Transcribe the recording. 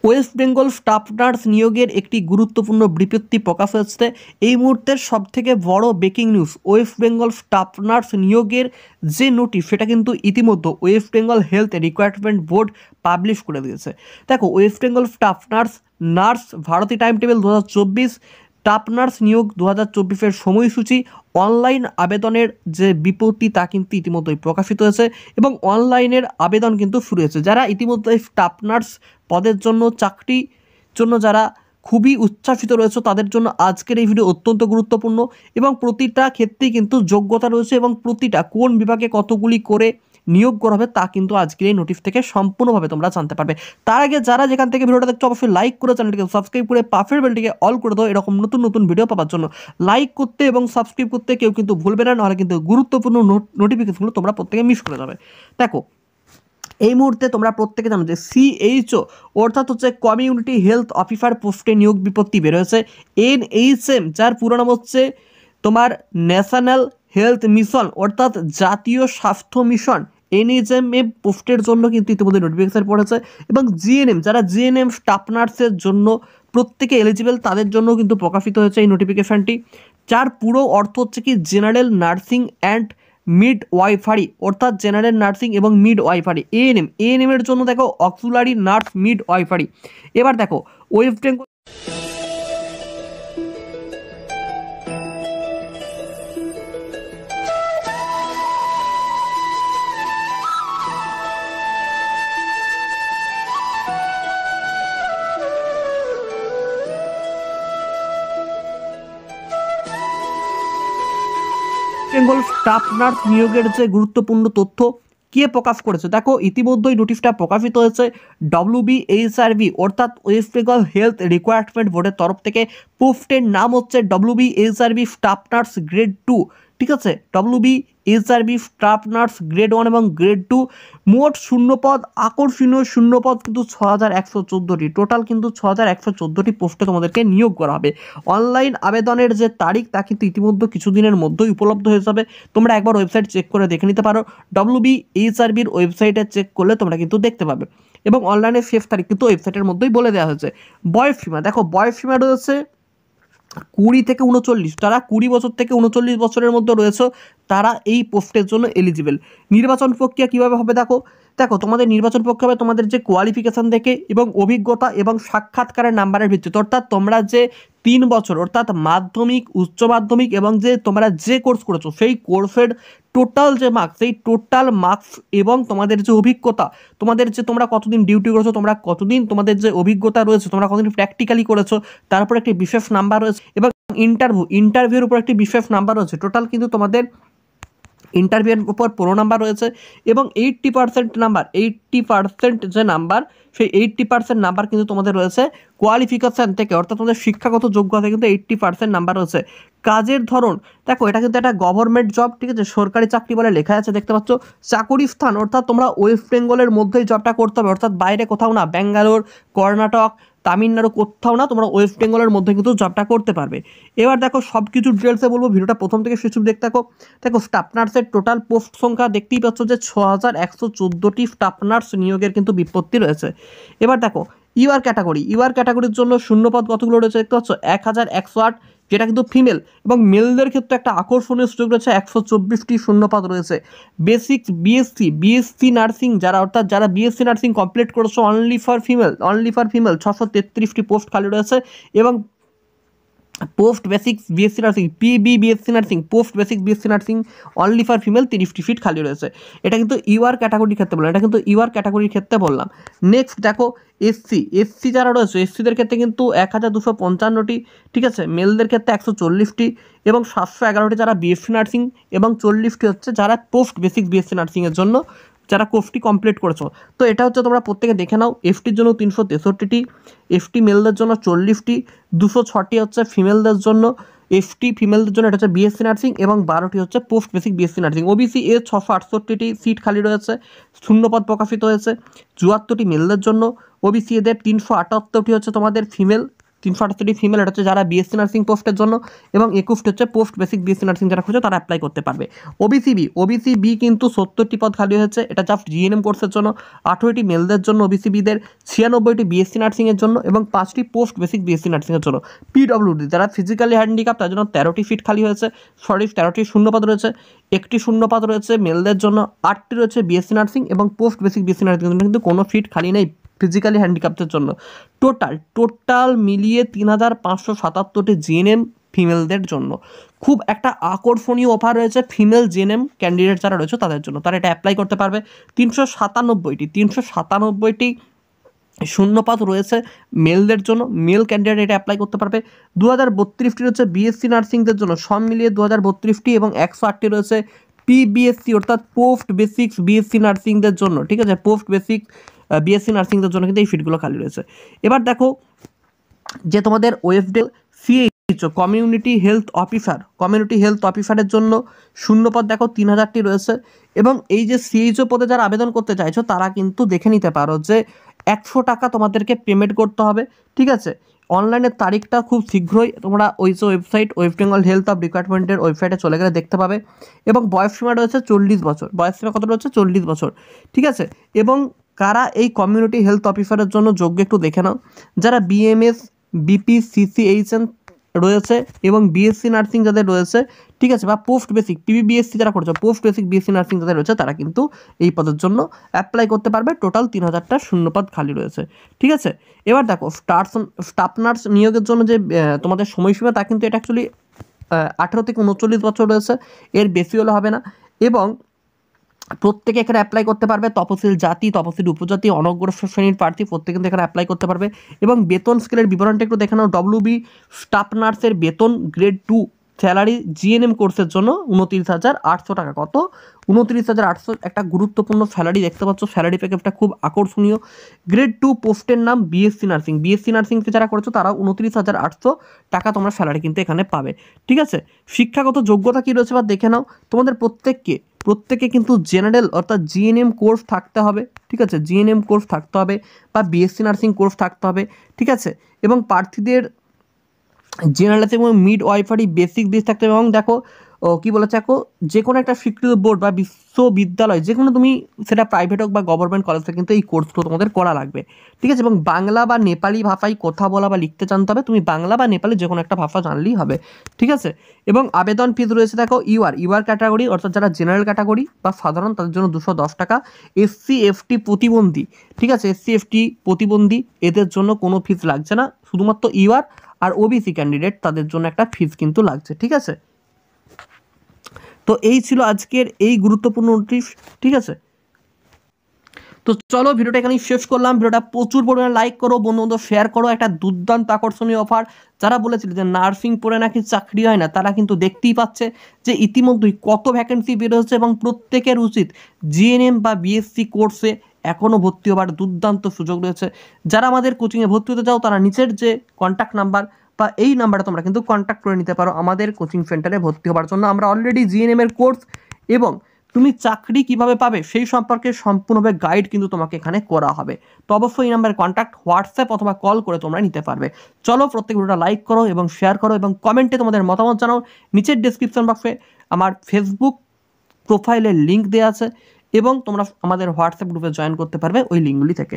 West Bengal staff nurse নিয়োগের একটি গুরুত্বপূর্ণ বিজ্ঞপ্তি প্রকাশ হয়েছে। এই মুহূর্তের সবথেকে বড় breaking news, West Bengal staff nurse নিয়োগের যে নোটিশ সেটা কিন্তু ইতিমধ্যে West Bengal health recruitment board publish করে দিয়েছে। দেখো, ওয়েস্ট বেঙ্গল স্টাফ নার্স ভারতী টাইম টেবিল 2024 স্টাফ নার্স নিয়োগ 2024-এর সময়সূচি, অনলাইন আবেদনের যে বিজ্ঞপ্তি তা কিন্তু ইতিমধ্যেই প্রকাশিত হয়েছে এবং অনলাইনের আবেদন কিন্তু শুরু হয়েছে। যারা ইতিমধ্যে স্টাফ নার্স পদের জন্য চাকরির জন্য যারা খুবই উচ্ছ্বাসিত রয়েছে তাদের জন্য আজকের এই ভিডিও অত্যন্ত গুরুত্বপূর্ণ এবং প্রতিটা ক্ষেত্রেই কিন্তু যোগ্যতা রয়েছে এবং প্রতিটা কোন বিভাগে কতগুলি করে নিয়োগ করা হবে তা কিন্তু আজকের এই নোটিশ থেকে সম্পূর্ণভাবে তোমরা জানতে পারবে। তার আগে যারা যেখান থেকে ভিডিওটা দেখছো অবশ্যই লাইক করে চ্যানেলটিকে সাবস্ক্রাইব করে পাশের বেলটিকে অল করে দাও এরকম নতুন নতুন ভিডিও পাওয়ার জন্য। লাইক করতে এবং সাবস্ক্রাইব করতে কেউ কিন্তু ভুলবে না, নাহলে কিন্তু গুরুত্বপূর্ণ নোটিফিকেশনগুলো তোমরা প্রত্যেকে মিস করে যাবে। দেখো, এই মুহূর্তে তোমরা প্রত্যেকে জানো যে CHO অর্থাৎ হচ্ছে কমিউনিটি হেলথ অফিসার পোস্টে নিয়োগ বিজ্ঞপ্তি বেরোয়েছে। NHM যার পুরো নাম হচ্ছে তোমার ন্যাশনাল হেলথ মিশন অর্থাৎ জাতীয় স্বাস্থ্য মিশন, NHM পোস্টের জন্য কিন্তু ইতিমধ্যে নোটিফিকেশন পড়েছে এবং GNM যারা GNM স্টাফ নার্সের জন্য প্রত্যেকে এলিজিবল তাদের জন্য কিন্তু প্রকাশিত হয়েছে এই নোটিফিকেশনটি, যার পুরো অর্থ হচ্ছে কি জেনারেল নার্সিং অ্যান্ড মিড ওয়াইফারি অর্থাৎ জেনারেল নার্সিং এবং মিড ওয়াইফারি। ANM এর জন্য দেখো অক্সিলারি নার্স মিড ওয়াইফারি। এবার দেখো West Bengal Bengal staff nurse নিয়োগের যে গুরুত্বপূর্ণ তথ্য কে প্রকাশ করেছে, দেখো ইতিমধ্যেই নোটিশটা প্রকাশিত হয়েছে WBHRB অর্থাৎ ওয়েস্ট বেঙ্গল হেলথ রিক্রুটমেন্ট বোর্ডের তরফ থেকে। পোস্টের নাম হচ্ছে WBHRB স্টাফ নার্স গ্রেড 2, ঠিক আছে, WBHRB স্টাফ নার্স গ্রেড 1 এবং গ্রেড 2। মোট শূন্যপদ, আকর্ষণীয় শূন্যপদ কিন্তু 6114টি, টোটাল কিন্তু 6114টি পোস্টে তোমাদেরকে নিয়োগ করা হবে। অনলাইন আবেদনের যে তারিখ তা কিন্তু ইতিমধ্যে কিছুদিনের মধ্যেই উপলব্ধ হয়ে যাবে। তোমরা একবার ওয়েবসাইট চেক করে দেখে নিতে পারো, WBHRBর ওয়েবসাইটে চেক করলে তোমরা কিন্তু দেখতে পাবে এবং অনলাইনের শেষ তারিখ কিন্তু ওয়েবসাইটের মধ্যেই বলে দেওয়া হয়েছে। বয়সসীমা, দেখো বয়সসীমা রয়েছে 20 থেকে 39, তারা 20 বছর থেকে 39 বছরের মধ্যে রয়েছে তারা এই পোস্টের জন্য এলিজিবল। নির্বাচন প্রক্রিয়া কীভাবে হবে, দেখো তোমাদের নির্বাচন প্রক্রিয়া হবে তোমাদের যে কোয়ালিফিকেশান দেখে এবং অভিজ্ঞতা এবং সাক্ষাৎকারের নাম্বারের ভিত্তিতে, অর্থাৎ তোমরা যে 3 বছর অর্থাৎ মাধ্যমিক, উচ্চ মাধ্যমিক এবং যে তোমরা যে কোর্স করেছো সেই কোর্সের টোটাল যে মার্কস, সেই টোটাল মার্কস এবং তোমাদের যে অভিজ্ঞতা, তোমাদের যে তোমরা কতদিন ডিউটি করেছো, তোমরা কতদিন তোমাদের যে অভিজ্ঞতা রয়েছে, তোমরা কতদিন প্র্যাকটিক্যালি করেছো, তারপর একটি বিশেষ নাম্বার রয়েছে এবং ইন্টারভিউর উপর একটি বিশেষ নাম্বার রয়েছে। টোটাল কিন্তু তোমাদের ইন্টারভিউর উপর 15 নাম্বার রয়েছে এবং 80% নাম্বার, 80% যে নাম্বার সেই 80% নাম্বার কিন্তু তোমাদের রয়েছে কোয়ালিফিকেশান থেকে, অর্থাৎ তোমাদের শিক্ষাগত যোগ্যতা কিন্তু 80% নাম্বার রয়েছে। কাজের ধরন, দেখো এটা কিন্তু একটা গভর্নমেন্ট জব, ঠিক আছে, সরকারি চাকরি বলে লেখা আছে দেখতে পাচ্ছ। চাকরি স্থান, অর্থাৎ তোমরা ওয়েস্ট বেঙ্গলের মধ্যেই জবটা করতে হবে, অর্থাৎ বাইরে কোথাও না, ব্যাঙ্গালোর, কর্ণাটক, তামিলনাড়ু কোথাও না, তোমরা ওয়েস্ট বেঙ্গলের মধ্যে কিন্তু জবটা করতে পারবে। এবার দেখো সব কিছু ডিটেলসে বলবো, ভিডিওটা প্রথম থেকে শেষ অবধি দেখতে থাকো। দেখো স্টাফ নার্সের টোটাল পোস্ট সংখ্যা দেখতেই পাচ্ছ যে 6114টি স্টাফ নার্স নিয়োগের কিন্তু বিজ্ঞপ্তি রয়েছে। এবার দেখো ইউআর ক্যাটাগরির জন্য শূন্যপদ কতগুলো রয়েছে দেখতে পাচ্ছ 1108, যেটা কিন্তু ফিমেল, এবং মেলদের ক্ষেত্রে একটা আকর্ষণীয় সুযোগ রয়েছে 124টি শূন্যপদ রয়েছে। বেসিক বিএসসি নার্সিং যারা, অর্থাৎ যারা বিএসসি নার্সিং কমপ্লিট করেছো অনলি ফর ফিমেল 633টি পোস্ট খালি রয়েছে এবং post basic BSc nursing BSc nursing post basic BSc nursing only for female 30টি সিট খালি রয়েছে। এটা কিন্তু ইউআর ক্যাটাগরির ক্ষেত্রে বললাম, ক্যাটাগরির ক্ষেত্রে বললাম। নেক্সট দেখো এসসি যারা রয়েছে, এসসিদের ক্ষেত্রে কিন্তু 1255টি, ঠিক আছে, মেলদের ক্ষেত্রে 140টি এবং 711টি যারা বিএসসি নার্সিং এবং 40টি হচ্ছে যারা পোস্ট বেসিক বিএসসি নার্সিংয়ের জন্য যারা কোর্সটি কমপ্লিট করেছো। তো এটা হচ্ছে তোমরা প্রত্যেকে দেখে নাও। এফটির জন্য 363টি, এফটি মেলদের জন্য 40টি, 206টি হচ্ছে ফিমেলদের জন্য, এফটি ফিমেলদের জন্য এটা হচ্ছে বিএসসি নার্সিং এবং 12টি হচ্ছে post basic BSc nursing. OBC এর 668টি সিট খালি রয়েছে, শূন্যপদ প্রকাশিত হয়েছে 74টি মেলদের জন্য। ওবিসি এদের 378টি হচ্ছে তোমাদের ফিমেল, 368টি ফিমেল, এটা হচ্ছে যারা বিএসসি নার্সিং পোস্টের জন্য, এবং 21টি হচ্ছে পোস্ট বেসিক বিএসসি নার্সিং যারা খুঁজছে তারা অ্যাপ্লাই করতে পারবে। ওবিসি বি কিন্তু 70টি পদ খালি হয়েছে, এটা জাস্ট জিএনএম কোর্সের জন্য, 18টি মেলদের জন্য ওবিসি বিদের, 96টি বিএসসি নার্সিংয়ের জন্য এবং 5টি পোস্ট বেসিক বিএসসি নার্সিংয়ের জন্য। পিডব্লিউডি যারা ফিজিক্যালি হ্যান্ডিক্যাপ তার জন্য 13টি সিট খালি হয়েছে, 13টি শূন্যপদ রয়েছে, একটি শূন্যপদ রয়েছে মেলদের জন্য, 8টি রয়েছে বিএসসি নার্সিং এবং পোস্ট বেসিক বিএসসি নার্সিংয়ের জন্য কিন্তু কোনো সিট খালি নেই ফিজিক্যালি হ্যান্ডিক্যাপদের জন্য। টোটাল মিলিয়ে 3577টি জিএনএম ফিমেলদের জন্য। খুব একটা আকর্ষণীয় অফার রয়েছে ফিমেল জিএনএম ক্যান্ডিডেট যারা রয়েছে তাদের জন্য, তারা এটা অ্যাপ্লাই করতে পারবে। 397টি শূন্যপদ রয়েছে মেলদের জন্য, মেল ক্যান্ডিডেট এটা অ্যাপ্লাই করতে পারবে। 2032টি রয়েছে বিএসসি নার্সিংদের জন্য, সব মিলিয়ে 2032টি, এবং 108টি রয়েছে পিবিএসসি অর্থাৎ পোস্ট বেসিক্স বিএসসি নার্সিংদের জন্য। ঠিক আছে, পোস্ট বেসিক বিএসসি নার্সিংদের জন্য কিন্তু এই সিটগুলো খালি রয়েছে। এবার দেখো যে তোমাদের ওয়েফডেল সিএইচও কমিউনিটি হেলথ অফিসারের জন্য শূন্যপদ দেখো 3000টি রয়েছে, এবং এই যে সিএইচও পদে যারা আবেদন করতে চাইছো তারা কিন্তু দেখে নিতে পারো যে 100 টাকা তোমাদেরকে পেমেন্ট করতে হবে। ঠিক আছে, অনলাইনের তারিখটা খুব শীঘ্রই তোমরা ওই যে website West Bengal Health of রিক্রুটমেন্টের ওয়েবসাইটে চলে গেলে দেখতে পাবে, এবং বয়সসীমা রয়েছে 40 বছর, বয়সসীমা কত রয়েছে 40 বছর। ঠিক আছে, এবং কারা এই কমিউনিটি হেলথ অফিসারের জন্য যোগ্য একটু দেখে নাও। যারা বিএমএস বিপি সিসিএইচএন রয়েছে এবং বিএসসি নার্সিং যাদের রয়েছে, ঠিক আছে, বা পোস্ট বেসিক পিবিবিএসসি যারা করছে, পোস্ট বেসিক বিএসসি নার্সিং যাদের রয়েছে তারা কিন্তু এই পদের জন্য অ্যাপ্লাই করতে পারবে। টোটাল 3000টা শূন্যপদ খালি রয়েছে। ঠিক আছে, এবার দেখো স্টাফ নার্স নিয়োগের জন্য যে তোমাদের সময়সীমা তা কিন্তু এটা অ্যাকচুয়ালি 18 থেকে 39 বছর রয়েছে, এর বেশি হলে হবে না, এবং প্রত্যেকে এখানে অ্যাপ্লাই করতে পারবে। তপশিল জাতি, তপশিল উপজাতি, অনগ্রসর শ্রেণীর প্রার্থী প্রত্যেকে কিন্তু এখানে অ্যাপ্লাই করতে পারবে। এবং বেতন স্কেলের বিবরণটা একটু দেখে নাও। ডব্লিউবি স্টাফ নার্সের বেতন গ্রেড 2 স্যালারি জিএনএম কোর্সের জন্য 29,800 টাকা। কত? 29,800, একটা গুরুত্বপূর্ণ স্যালারি দেখতে পাচ্ছ। স্যালারি প্যাকেজটা খুব আকর্ষণীয়। গ্রেড 2 পোস্টের নাম বিএসসি নার্সিংকে যারা করেছো তারা 29,800 টাকা তোমরা স্যালারি কিন্তু এখানে পাবে। ঠিক আছে, শিক্ষাগত যোগ্যতা কী রয়েছে বা দেখে নাও। তোমাদের প্রত্যেকে কিন্তু জেনারেল অর্থাৎ জিএনএম কোর্স থাকতে হবে। ঠিক আছে, জিএনএম কোর্স থাকতে হবে বা বিএসসি নার্সিং কোর্স থাকতে হবে। ঠিক আছে, এবং প্রার্থীদের জেনারেল এবং মিড ওয়াইফারি বেসিক দিস থাকতে হবে। এবং দেখো কী বলেছে, দেখো যে কোনো একটা স্বীকৃত বোর্ড বা বিশ্ববিদ্যালয়, যে কোনো তুমি সেটা প্রাইভেট হোক বা গভর্নমেন্ট কলেজ থেকে কিন্তু এই কোর্সগুলো তোমাদের করা লাগবে। ঠিক আছে, এবং বাংলা বা নেপালি ভাষায় কথা বলা বা লিখতে জানতে হবে। তুমি বাংলা বা নেপালি যে কোনো একটা ভাষা জানলেই হবে। ঠিক আছে, এবং আবেদন ফিস রয়েছে দেখো ইউআর ক্যাটাগরি অর্থাৎ যারা জেনারেল ক্যাটাগরি বা সাধারণ তাদের জন্য 210 টাকা। এসসি এফটি প্রতিবন্ধী, ঠিক আছে, এসসি এফটি প্রতিবন্ধী এদের জন্য কোনো ফিস লাগছে না, শুধুমাত্র ইউআর আর ওবিসি ক্যান্ডিডেট তাদের জন্য একটা ফিস কিন্তু লাগছে। ঠিক আছে, তো এই ছিল আজকের এই গুরুত্বপূর্ণ নোটিশ। ঠিক আছে, তো চলো ভিডিওটা এখানেই শেষ করলাম। ভিডিওটা প্রচুর পরিমাণে লাইক করো, বন্ধু শেয়ার করো। একটা দুর্দান্ত আকর্ষণীয় অফার। যারা বলেছিল যে নার্সিং পড়ে নাকি চাকরি হয় না, তারা কিন্তু দেখতেই পাচ্ছে যে ইতিমধ্যেই কত ভ্যাকেন্সি বের হচ্ছে, এবং প্রত্যেকের উচিত জিএনএম বা বিএসসি কোর্সে এখনও ভর্তি হবার দুর্দান্ত সুযোগ রয়েছে। যারা আমাদের কোচিংয়ে ভর্তি হতে চাও তারা নিচের যে কন্ট্যাক্ট নাম্বার বা এই নাম্বারে তোমরা কিন্তু কন্ট্যাক্ট করে নিতে পারো আমাদের কোচিং সেন্টারে ভর্তি হবার জন্য। আমরা অলরেডি জিএনএম এর কোর্স এবং তুমি চাকরি কিভাবে পাবে সেই সম্পর্কে সম্পূর্ণভাবে গাইড কিন্তু তোমাকে এখানে করা হবে। তো অবশ্যই এই নাম্বারে কন্ট্যাক্ট, হোয়াটসঅ্যাপ অথবা কল করে তোমরা নিতে পারবে। চলো প্রত্যেক ভিডিওটা লাইক করো এবং শেয়ার করো, এবং কমেন্টে তোমাদের মতামত জানাও। নিচের ডেসক্রিপশন বক্সে আমার ফেসবুক প্রোফাইলের লিঙ্ক দেওয়া আছে, এবং তোমরা আমাদের হোয়াটসঅ্যাপ গ্রুপে জয়েন করতে পারবে ওই লিঙ্কগুলি থেকে।